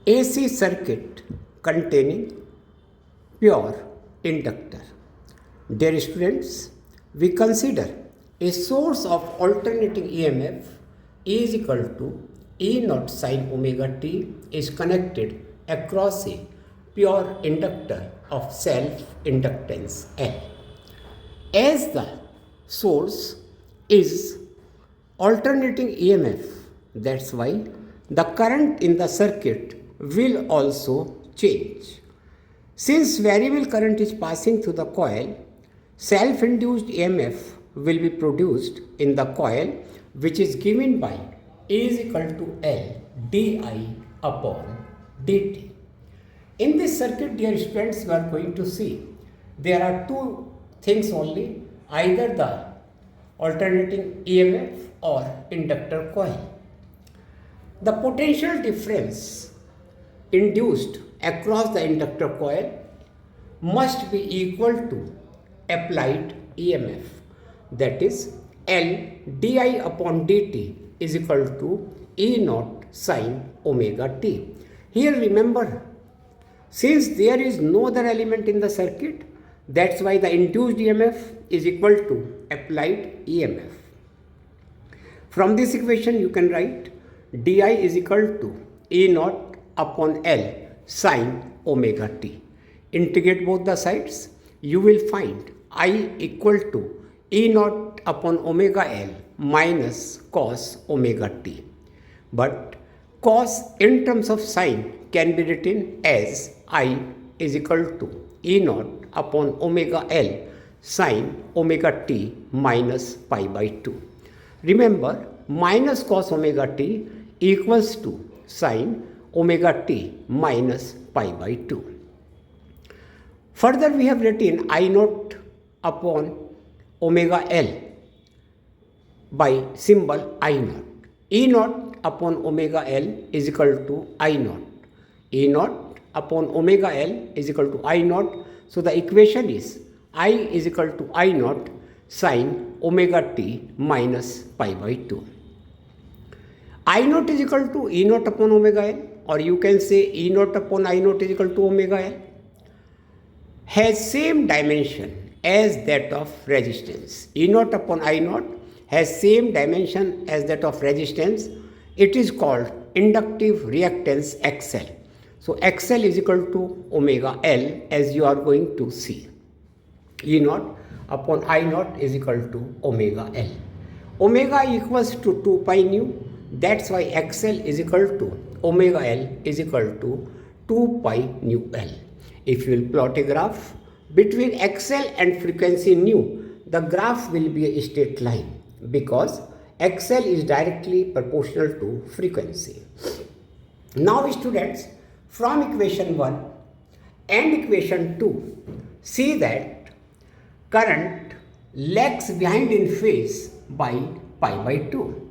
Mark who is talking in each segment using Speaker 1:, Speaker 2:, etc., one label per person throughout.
Speaker 1: AC circuit containing pure inductor. Dear students, we consider a source of alternating EMF is equal to E naught sin omega t is connected across a pure inductor of self-inductance L. As the source is alternating EMF, that's why the current in the circuit will also change. Since variable current is passing through the coil, self-induced EMF will be produced in the coil, which is given by E is equal to L di upon dt. In this circuit, dear students, we are going to see there are two things only, either the alternating EMF or inductor coil. The potential difference induced across the inductor coil must be equal to applied EMF, that is L di upon dt is equal to E naught sin omega t. Here remember, since there is no other element in the circuit, that's why the induced EMF is equal to applied EMF. From this equation you can write di is equal to E naught upon L sin omega t. Integrate both the sides, you will find I equal to E naught upon omega L minus cos omega t. But cos in terms of sine can be written as I is equal to E naught upon omega L sin omega t minus pi by 2. Remember, minus cos omega t equals to sin omega t minus pi by 2. Further, we have written I naught upon omega L by symbol I naught. E naught upon omega L is equal to I naught. E naught upon omega L is equal to I naught. So the equation is I is equal to I naught sin omega t minus pi by 2. I naught is equal to E naught upon omega L, or you can say E naught upon I naught is equal to omega L, has same dimension as that of resistance. E naught upon I naught has same dimension as that of resistance. It is called inductive reactance XL. So XL is equal to omega L, as you are going to see. E naught upon I naught is equal to omega L. Omega equals to 2 pi nu. That's why XL is equal to omega L is equal to 2 pi nu L. If you will plot a graph between XL and frequency nu, the graph will be a straight line because XL is directly proportional to frequency. Now students, from equation 1 and equation 2, see that current lags behind in phase by pi by 2.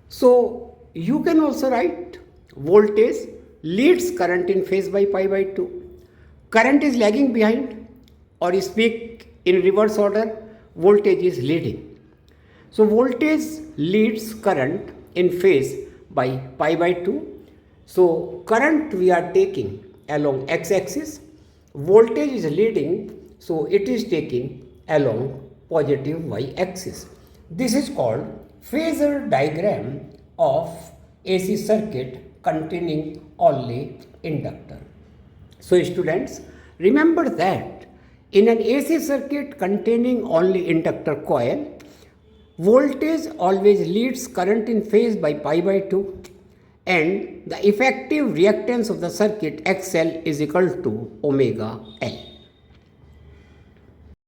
Speaker 1: So you can also write voltage leads current in phase by pi by 2. Current is lagging behind, or speak in reverse order, voltage is leading. So voltage leads current in phase by pi by 2. So current we are taking along x-axis, voltage is leading, so it is taking along positive y-axis. This is called phasor diagram of AC circuit containing only inductor. So students, remember that in an AC circuit containing only inductor coil, voltage always leads current in phase by pi by 2, and the effective reactance of the circuit XL is equal to omega L.